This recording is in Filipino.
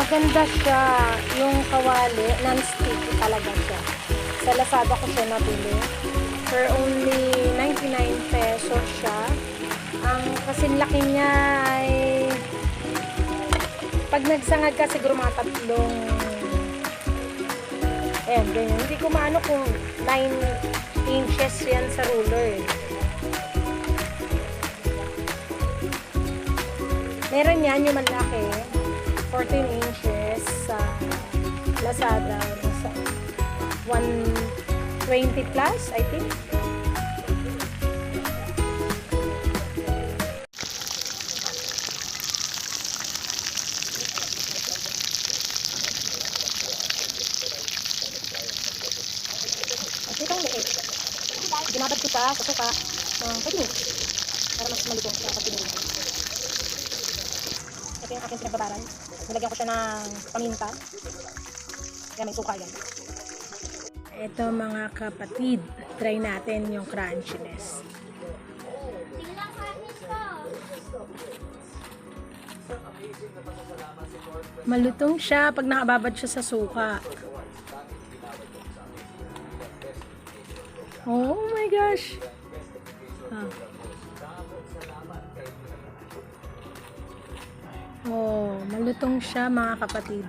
Maganda siya. Yung kawali, non-sticky talaga siya. Sa Lazada ko siya nabili. For only 99 pesos siya. Ang kasing laki niya ay pag nagsangag ka siguro mga tatlong ayan, ganyan. Hindi ko maano kung 9 inches yan sa ruler. Meron yan yung malaki 14 inches sa Lazada. Sa 120 plus, I think. At itong liit. Ginabad ko sa suka ng 5 minutes para mas malutong siya pag pinili. Ito yung aking pinagbabaran. Nilagyan ko siya ng paminta. Kaya may suka yan. Ito mga kapatid, try natin yung crunchiness. Malutong siya pag nakababad siya sa suka. Oh my gosh! Oh, malutong siya mga kapatid.